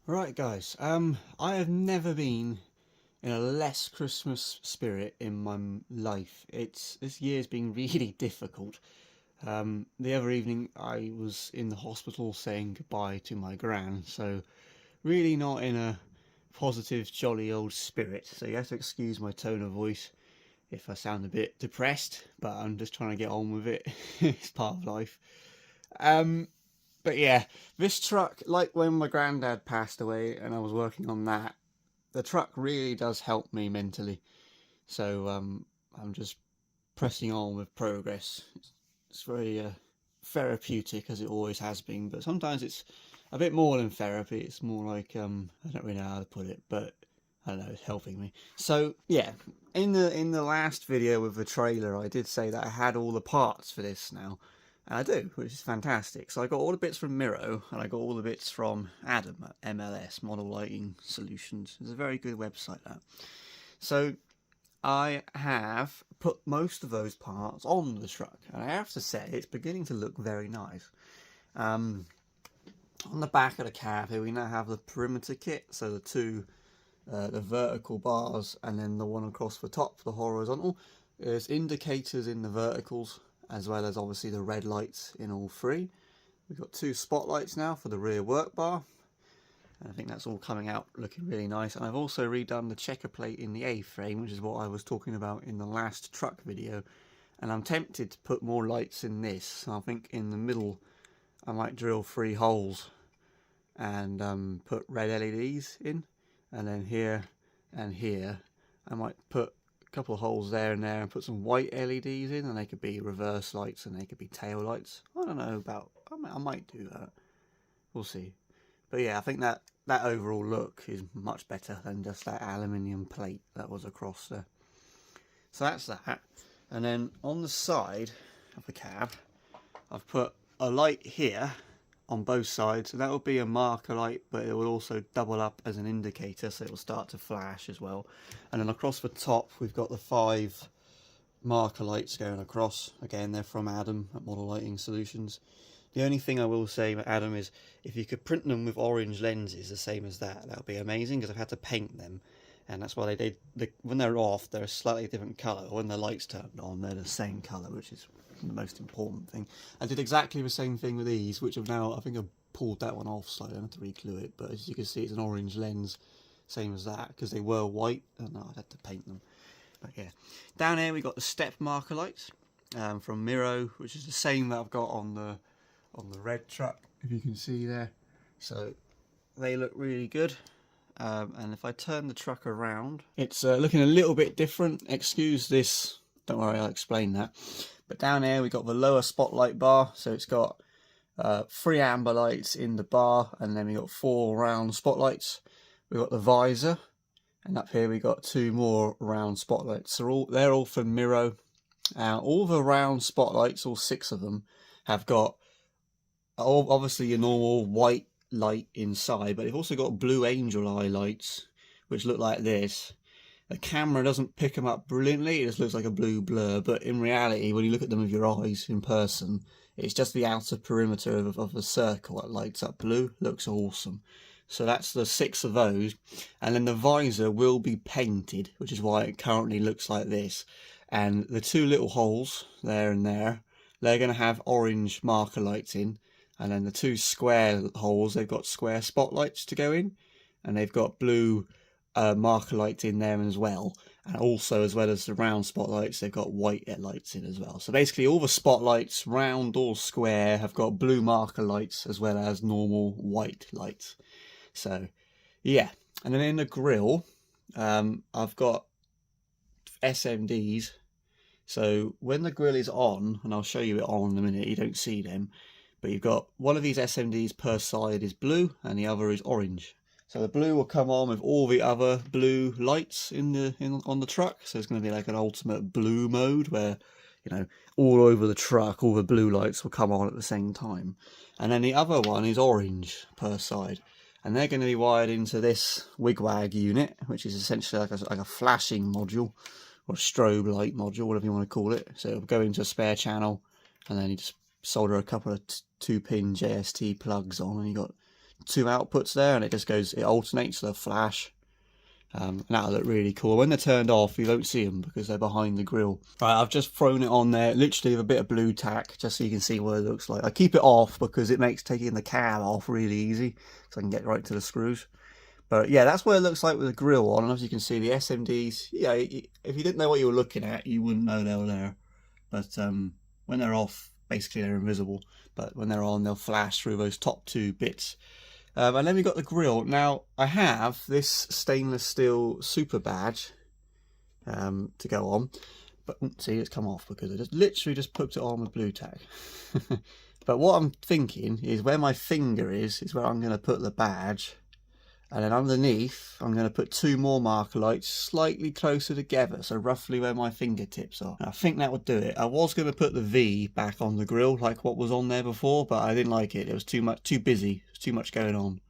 Right guys, I have never been in a less Christmas spirit in my life. This year's been really difficult. The other evening I was in the hospital saying goodbye to my gran, so really not in a positive, jolly old spirit. So you have to excuse my tone of voice if I sound a bit depressed, but I'm just trying to get on with it. It's part of life. Um, but yeah, this truck, like when my granddad passed away and I was working on that, the truck really does help me mentally. So I'm just pressing on with progress. It's very therapeutic, as it always has been, but sometimes it's a bit more than therapy. It's more like I don't really know how to put it, but I don't know, it's helping me. So yeah, in the last video with the trailer, I did say that I had all the parts for this now. And I do, which is fantastic. So I got all the bits from Miro, and I got all the bits from Adam at MLS, Model Lighting Solutions. It's a very good website, that. So I have put most of those parts on the truck, and I have to say it's beginning to look very nice. On the back of the cab here, we now have the perimeter kit, so the two, the vertical bars, and then the one across the top, the horizontal. There's indicators in the verticals, as well as obviously the red lights in all three. We've got two spotlights now for the rear work bar. And I think that's all coming out looking really nice. And I've also redone the checker plate in the A-frame, which is what I was talking about in the last truck video. And I'm tempted to put more lights in this. So I think in the middle I might drill 3 holes and put red LEDs in. And then here and here I might put couple of holes there and there and put some white LEDs in, and they could be reverse lights and they could be tail lights. I don't know about, I might do that. We'll see. But yeah, I think that overall look is much better than just that aluminium plate that was across there. So that's that. And then on the side of the cab, I've put a light here on both sides, so that will be a marker light, but it will also double up as an indicator, so it will start to flash as well. And then across the top we've got the 5 marker lights going across. Again, they're from Adam at Model Lighting Solutions. The only thing I will say, Adam, is if you could print them with orange lenses the same as that would be amazing, because I've had to paint them, and that's why when they're off they're a slightly different colour. When the lights turned on they're the same colour, which is the most important thing. I did exactly the same thing with these, which have now, I think I've pulled that one off slightly. I have to re-glue it, but as you can see it's an orange lens, same as that, because they were white and I'd had to paint them. But yeah, down here we got the step marker lights from Miro, which is the same that I've got on the red truck, if you can see there. So they look really good. And if I turn the truck around, it's looking a little bit different. Excuse this, don't worry, I'll explain that. But down here we got the lower spotlight bar, so it's got 3 amber lights in the bar, and then we got 4 round spotlights. We got the visor, and up here we got 2 more round spotlights. So they're all from Miro. All the round spotlights, all 6 of them, have got obviously your normal white light inside, but they've also got blue angel eye lights, which look like this. The camera doesn't pick them up brilliantly, it just looks like a blue blur, but in reality, when you look at them with your eyes in person, it's just the outer perimeter of the circle that lights up blue. Looks awesome. So that's the 6 of those, and then the visor will be painted, which is why it currently looks like this. And the 2 little holes there and there, they're going to have orange marker lights in, and then the 2 square holes, they've got square spotlights to go in, and they've got blue marker lights in there as well. And also, as well as the round spotlights, they've got white lights in as well. So basically all the spotlights, round or square, have got blue marker lights as well as normal white lights. So yeah, and then in the grille, I've got SMDs. So when the grille is on, and I'll show you it on in a minute, you don't see them, but you've got one of these SMDs per side is blue and the other is orange. So the blue will come on with all the other blue lights on the truck. So it's going to be like an ultimate blue mode where, you know, all over the truck, all the blue lights will come on at the same time. And then the other one is orange per side. And they're going to be wired into this wigwag unit, which is essentially like a flashing module, or a strobe light module, whatever you want to call it. So it'll go into a spare channel, and then you just solder a couple of 2-pin JST plugs on, and you got 2 outputs there, and it just goes, it alternates the flash. And that'll look really cool. When they're turned off, you won't see them because they're behind the grill. Right, I've just thrown it on there, literally with a bit of blue tack, just so you can see what it looks like. I keep it off because it makes taking the cab off really easy, so I can get right to the screws. But yeah, that's what it looks like with the grill on. And as you can see, the SMDs, yeah, if you didn't know what you were looking at, you wouldn't know they were there. But when they're off, basically they're invisible. But when they're on, they'll flash through those top 2 bits. And then we got the grill. Now, I have this stainless steel super badge to go on. But see, it's come off because I just literally just put it on with blue tack. But what I'm thinking is where my finger is where I'm going to put the badge. And then underneath, I'm going to put 2 more marker lights slightly closer together, so roughly where my fingertips are. And I think that would do it. I was going to put the V back on the grill, like what was on there before, but I didn't like it. It was too busy. There was too much going on.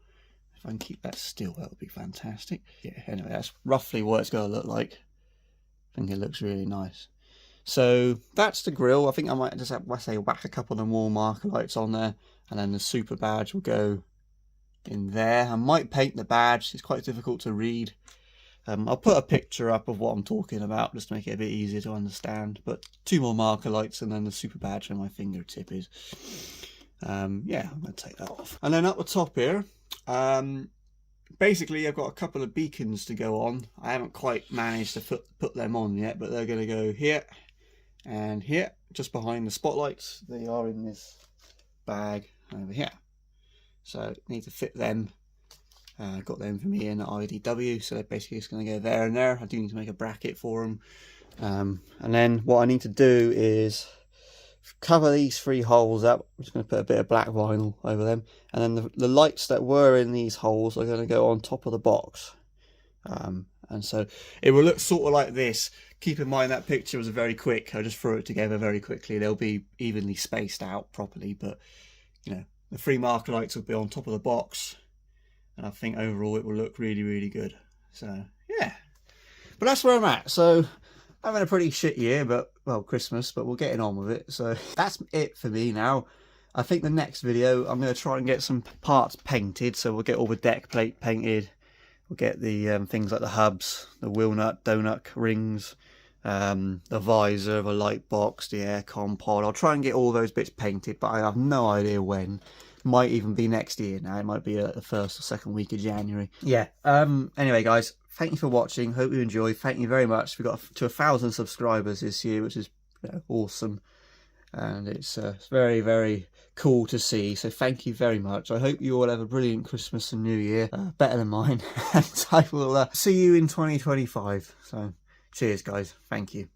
If I can keep that still, that would be fantastic. Yeah, anyway, that's roughly what it's going to look like. I think it looks really nice. So that's the grill. I think I might just have, whack a couple of more marker lights on there, and then the super badge will go in there. I might paint the badge, it's quite difficult to read. I'll put a picture up of what I'm talking about just to make it a bit easier to understand. But 2 more marker lights and then the super badge where my fingertip is. Yeah, I'm going to take that off. And then up the top here, basically I've got a couple of beacons to go on. I haven't quite managed to put them on yet, but they're going to go here and here, just behind the spotlights. They are in this bag over here. So need to fit them. Got them from here in the IDW, so they're basically just going to go there and there. I do need to make a bracket for them. And then what I need to do is cover these 3 holes up. I'm just going to put a bit of black vinyl over them. And then the lights that were in these holes are going to go on top of the box. And so it will look sort of like this. Keep in mind that picture was very quick. I just threw it together very quickly. They'll be evenly spaced out properly, but you know, the 3 marker lights will be on top of the box, and I think overall it will look really, really good. So yeah, but that's where I'm at. So I'm having a pretty shit year, but well, Christmas, but we're getting on with it. So that's it for me now. I think the next video I'm going to try and get some parts painted. So we'll get all the deck plate painted. We'll get the things like the hubs, the wheel nut, donut rings, the visor, the light box, the aircon pod. I'll try and get all those bits painted, but I have no idea when. Might even be next year now. It might be the 1st or 2nd week of January. Yeah. Anyway, guys, thank you for watching. Hope you enjoyed. Thank you very much. We got to 1,000 subscribers this year, which is awesome, and it's very, very cool to see. So thank you very much. I hope you all have a brilliant Christmas and New Year, better than mine. And I will see you in 2025. So cheers, guys. Thank you.